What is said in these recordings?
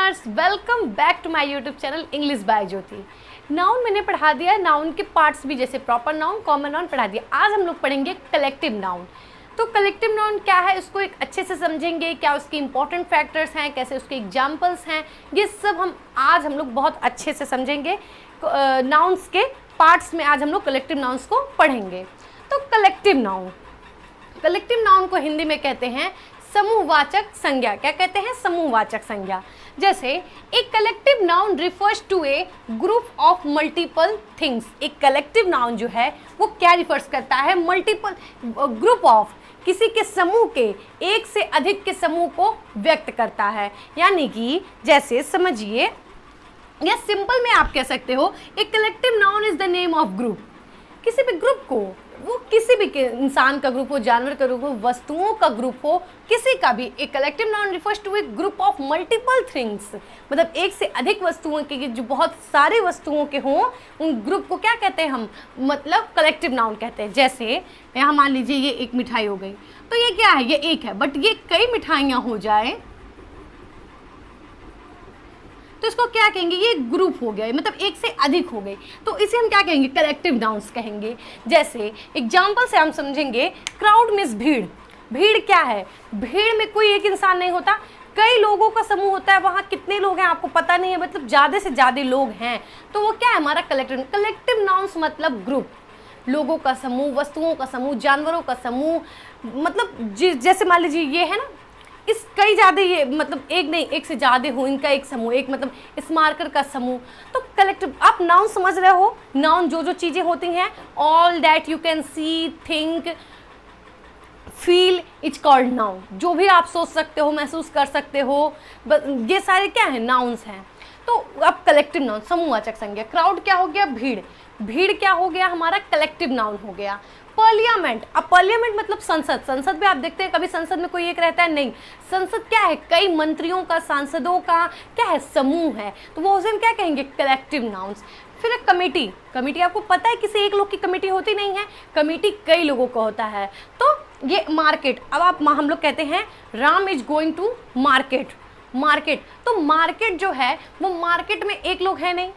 Learners, welcome back to my YouTube channel English by Jyoti. Noun मैंने पढ़ा दिया है, नाउन के पार्ट्स भी जैसे प्रॉपर नाउन, कॉमन नाउन पढ़ा दिया। आज हम लोग पढ़ेंगे कलेक्टिव नाउन। तो कलेक्टिव नाउन क्या है, इसको एक अच्छे से समझेंगे, क्या उसके इंपॉर्टेंट फैक्टर्स हैं, कैसे उसके एग्जाम्पल्स हैं, ये सब हम लोग बहुत अच्छे से समझेंगे। नाउन्स के पार्ट्स में आज हम लोग कलेक्टिव नाउन्स को पढ़ेंगे। तो कलेक्टिव नाउन को हिंदी में कहते हैं समूहवाचक संज्ञा। क्या कहते हैं? समूहवाचक संज्ञा। जैसे एक collective noun refers to a group of multiple things. एक कलेक्टिव नाउन जो है वो क्या रिफर्स करता है? मल्टीपल ग्रुप ऑफ, किसी के समूह के, एक से अधिक के समूह को व्यक्त करता है। यानी कि जैसे समझिए, या सिंपल में आप कह सकते हो एक collective noun is the name of group. किसी भी ग्रुप को, वो किसी भी इंसान का ग्रुप हो, जानवर का ग्रुप हो, वस्तुओं का ग्रुप हो, किसी का भी, एक collective noun refers to a group of multiple things. मतलब एक से अधिक वस्तुओं के, जो बहुत सारे वस्तुओं के हों, उन ग्रुप को क्या कहते हैं हम? मतलब कलेक्टिव नाउन कहते हैं। जैसे यहाँ मान लीजिए ये एक मिठाई हो गई, तो ये क्या है? ये एक है, बट ये कई मिठाइयाँ हो जाए तो इसको क्या कहेंगे? ये ग्रुप हो गया, मतलब एक से अधिक हो गई, तो इसे हम क्या कहेंगे? कलेक्टिव नाउन्स कहेंगे। जैसे एग्जाम्पल से हम समझेंगे, क्राउड मीन्स भीड़। भीड़ क्या है? भीड़ में कोई एक इंसान नहीं होता, कई लोगों का समूह होता है। वहाँ कितने लोग हैं आपको पता नहीं है, मतलब ज़्यादा से ज़्यादा लोग हैं, तो वो क्या है? हमारा कलेक्टिव नाउन्स मतलब ग्रुप। लोगों का समूह, वस्तुओं का समूह, जानवरों का समूह, मतलब जैसे मान लीजिए ये है ना, इस कई ज़्यादा, ये मतलब एक नहीं, एक से ज़्यादा हो, इनका एक समूह, एक मतलब इस मार्कर का समूह। तो कलेक्टिव, आप नाउन समझ रहे हो? नाउन जो चीज़ें होती हैं, all that you can see, think, feel, it's called noun. जो भी आप सोच सकते हो, महसूस कर सकते हो, ये सारे क्या है? नाउन्स हैं। तो अब कलेक्टिव नाउन, समूहवाचक संज्ञा। क्राउड क्या हो गया? भीड़। भीड़ क्या हो गया? हमारा कलेक्टिव नाउन हो गया। पार्लियामेंट, अब पार्लियामेंट मतलब संसद। संसद में आप देखते हैं कभी संसद में कोई एक रहता है? नहीं। संसद क्या है? कई मंत्रियों का, सांसदों का क्या है? समूह है, तो वो उसे हम क्या कहेंगे? Collective nouns. फिर एक कमेटी। कमेटी आपको पता है किसी एक लोग की कमेटी होती नहीं है, कमेटी कई लोगों का होता है। तो ये मार्केट, अब हम लोग कहते हैं Ram is going to market. Market, तो मार्केट जो है वो मार्केट में एक लोग है नहीं।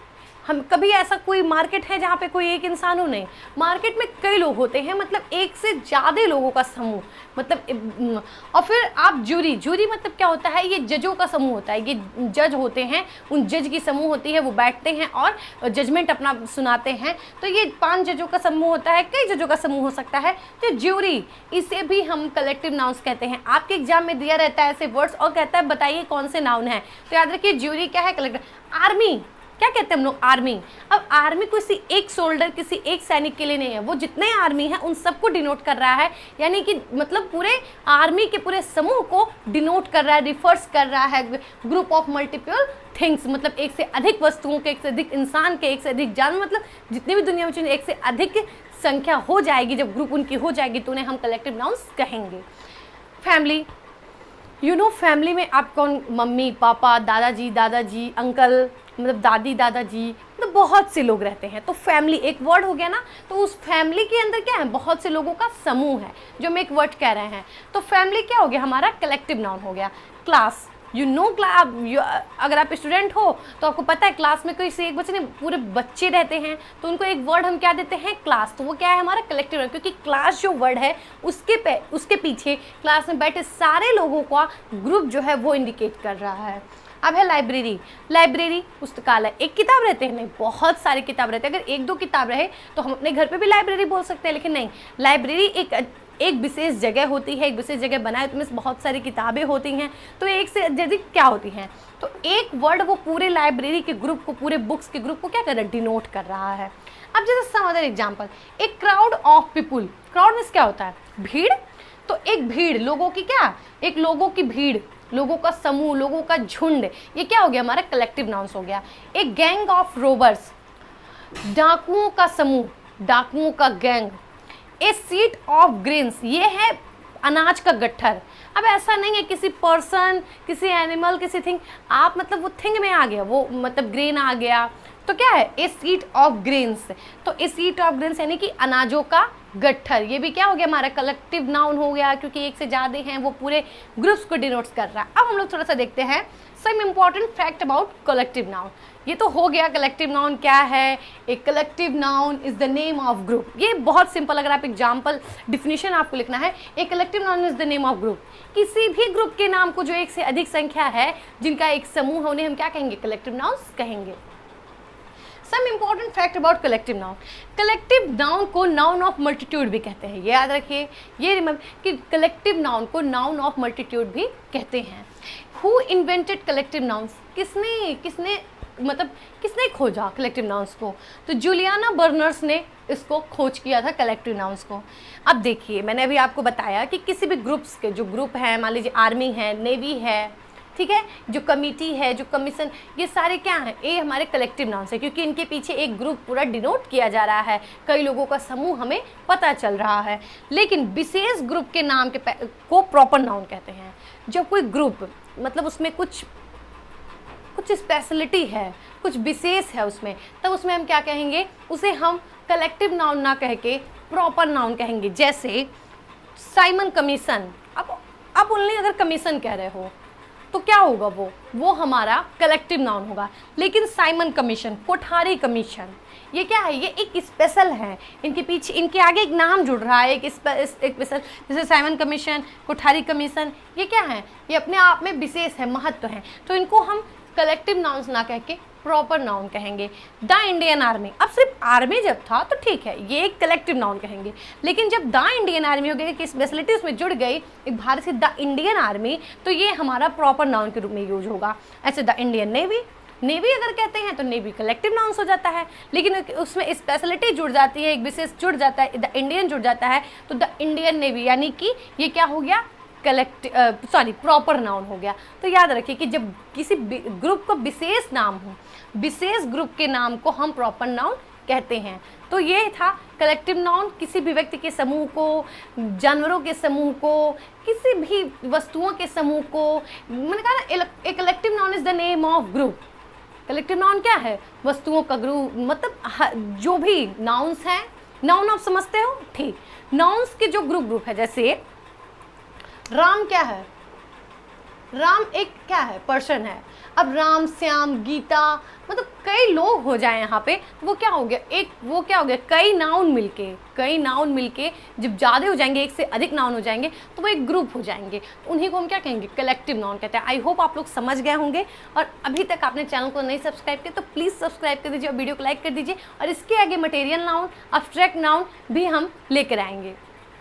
हम कभी ऐसा कोई मार्केट है जहाँ पे कोई एक इंसान हो? नहीं। मार्केट में कई लोग होते हैं, मतलब एक से ज़्यादा लोगों का समूह, मतलब। और फिर आप जूरी। जूरी मतलब क्या होता है? ये जजों का समूह होता है। ये जज होते हैं, उन जज की समूह होती है, वो बैठते हैं और जजमेंट अपना सुनाते हैं। तो ये 5 जजों का समूह होता है, कई जजों का समूह हो सकता है। तो ज्यूरी, इसे भी हम कलेक्टिव नाउन्स कहते हैं। आपके एग्जाम में दिया रहता है ऐसे वर्ड्स और कहता है बताइए कौन से नाउन है, तो याद रखिए ज्यूरी क्या है? कलेक्टिव। आर्मी क्या कहते हैं हम लोग? आर्मी। अब आर्मी किसी एक सोल्डर, किसी एक सैनिक के लिए नहीं है, वो जितने आर्मी है उन सबको डिनोट कर रहा है। यानी कि मतलब पूरे आर्मी के पूरे समूह को डिनोट कर रहा है, रिफर्स कर रहा है। ग्रुप ऑफ मल्टीपल थिंग्स, मतलब एक से अधिक वस्तुओं के, एक से अधिक इंसान के, एक से अधिक जानवर, मतलब जितनी भी दुनिया में एक से अधिक संख्या हो जाएगी, जब ग्रुप उनकी हो जाएगी तो उन्हें हम कलेक्टिव नाउन्स कहेंगे। फैमिली, फैमिली में आप कौन? मम्मी, पापा, दादाजी, अंकल, मतलब दादी, दादाजी, मतलब बहुत से लोग रहते हैं। तो फैमिली एक वर्ड हो गया ना, तो उस फैमिली के अंदर क्या है? बहुत से लोगों का समूह है, जो हम एक वर्ड कह रहे हैं। तो फैमिली क्या हो गया? हमारा कलेक्टिव नाउन हो गया। क्लास, अगर आप स्टूडेंट हो तो आपको पता है क्लास में कोई से एक बच्चे नहीं, पूरे बच्चे रहते हैं, तो उनको एक वर्ड हम क्या देते हैं? क्लास। तो वो क्या है? हमारा कलेक्टिव नाउन, क्योंकि क्लास जो वर्ड है उसके पीछे क्लास में बैठे सारे लोगों का ग्रुप जो है वो इंडिकेट कर रहा है। अब है लाइब्रेरी। लाइब्रेरी पुस्तकालय, एक किताब रहते हैं? नहीं, बहुत सारे किताब रहते हैं। अगर एक दो किताब रहे तो हम अपने घर पे भी लाइब्रेरी बोल सकते हैं, लेकिन नहीं, लाइब्रेरी एक विशेष जगह होती है, एक विशेष जगह बनाए, तो उसमें बहुत सारी किताबें होती हैं, तो एक से अधिक क्या होती हैं? तो एक वर्ड वो पूरे लाइब्रेरी के ग्रुप को, पूरे बुक्स के ग्रुप को क्या कर रहा है? डिनोट कर रहा है। अब जैसे सम अदर एग्जाम्पल, एक crowd of people. Crowd means क्या होता है? भीड़। तो एक भीड़, लोगों की क्या? एक लोगों की भीड़, लोगों का समूह, लोगों का झुंड, ये क्या हो गया? हमारा कलेक्टिव नाउन्स हो गया। एक गैंग ऑफ रोबर्स, डाकुओं का समूह, डाकुओं का gang. A seat of grains, ये है अनाज का गट्ठर। अब ऐसा नहीं है किसी पर्सन, किसी एनिमल, किसी थिंग, आप मतलब वो थिंग में आ गया, वो मतलब ग्रेन आ गया, तो क्या है, ए सीट ऑफ ग्रेन्स। तो ए सीट ऑफ ग्रेन्स यानी कि अनाजों का गट्ठर, ये भी क्या हो गया हमारा कलेक्टिव नाउन हो गया, क्योंकि एक से ज़्यादा हैं वो पूरे ग्रुप्स को डिनोट्स कर रहा है। अब हम लोग थोड़ा सा देखते हैं some important fact about collective noun. ये तो हो गया कलेक्टिव नाउन क्या है, एक collective noun is the name of group. ये बहुत सिंपल, अगर आप एग्जाम्पल डिफिनीशन आपको लिखना है, एक collective noun is the name of group. किसी भी ग्रुप के नाम को जो एक से अधिक संख्या है, जिनका एक समूह है, उन्हें हम क्या कहेंगे, कलेक्टिव नाउन्स कहेंगे। Some important fact about collective noun. Collective noun को नाउन ऑफ मल्टीट्यूड भी कहते हैं, ये याद रखिए, ये रिमेंबर कि कलेक्टिव नाउन को नाउन ऑफ मल्टीट्यूड भी कहते हैं। हु इन्वेंटेड कलेक्टिव नाउन्स, किसने खोजा कलेक्टिव नाउन्स को, तो जूलियाना बर्नर्स ने इसको खोज किया था कलेक्टिव नाउन्स को। अब देखिए, मैंने अभी आपको बताया कि किसी भी ग्रुप्स के जो ग्रुप हैं, मान लीजिए आर्मी है, नेवी है, ठीक है, जो कमिटी है, जो कमीशन, ये सारे क्या हैं, ये हमारे कलेक्टिव नाउन्स है, क्योंकि इनके पीछे एक ग्रुप पूरा डिनोट किया जा रहा है, कई लोगों का समूह हमें पता चल रहा है। लेकिन विशेष ग्रुप के नाम को प्रॉपर नाउन कहते हैं। जब कोई ग्रुप मतलब उसमें कुछ स्पेशलिटी है, कुछ विशेष है उसमें, तब उसमें हम क्या कहेंगे, उसे हम कलेक्टिव नाउन ना कह के प्रॉपर नाउन कहेंगे। जैसे साइमन कमीशन, अब ओनली अगर कमीशन कह रहे हो तो क्या होगा, वो हमारा कलेक्टिव नाउन होगा। लेकिन साइमन कमीशन, कोठारी कमीशन, ये क्या है, ये एक स्पेशल है, इनके पीछे, इनके आगे एक नाम जुड़ रहा है, एक स्पेशल, जैसे साइमन कमीशन, कोठारी कमीशन, ये क्या है, ये अपने आप में विशेष है, महत्व है, तो इनको हम कलेक्टिव नाउन्स ना कह के प्रॉपर नाउन कहेंगे। द इंडियन आर्मी, अब सिर्फ आर्मी जब था तो ठीक है, ये एक कलेक्टिव नाउन कहेंगे, लेकिन जब द इंडियन आर्मी हो गया कि स्पेशलिटी उसमें जुड़ गई, एक भारत से द इंडियन आर्मी, तो ये हमारा प्रॉपर नाउन के रूप में यूज होगा। ऐसे द इंडियन नेवी अगर कहते हैं तो नेवी कलेक्टिव नाउन्स हो जाता है, लेकिन उसमें स्पेशलिटी जुड़ जाती है, एक विशेष जुड़ जाता है, द इंडियन जुड़ जाता है, तो द इंडियन नेवी यानी कि ये क्या हो गया, प्रॉपर नाउन हो गया। तो याद रखिए कि जब किसी ग्रुप को विशेष नाम हो, विशेष ग्रुप के नाम को हम प्रॉपर नाउन कहते हैं। तो ये था कलेक्टिव नाउन, किसी भी व्यक्ति के समूह को, जानवरों के समूह को, किसी भी वस्तुओं के समूह को, मैंने कहा ना, a collective noun is the name of group. Collective noun क्या है, वस्तुओं का ग्रुप, मतलब जो भी नाउन्स हैं, नाउन आप समझते हो, ठीक, नाउन्स के जो ग्रुप है, जैसे राम क्या है, राम एक क्या है, पर्सन है। अब राम, श्याम, गीता, मतलब कई लोग हो जाए यहाँ पे, तो वो क्या हो गया, कई नाउन मिलके जब ज़्यादा हो जाएंगे, एक से अधिक नाउन हो जाएंगे, तो वो एक ग्रुप हो जाएंगे, तो उन्हीं को हम क्या कहेंगे, कलेक्टिव नाउन कहते हैं। आई होप आप लोग समझ गए होंगे, और अभी तक आपने चैनल को नहीं सब्सक्राइब किया तो प्लीज़ सब्सक्राइब कर दीजिए और वीडियो को लाइक कर दीजिए, और इसके आगे मटेरियल नाउन, अब्स्ट्रैक्ट नाउन भी हम लेकर आएंगे।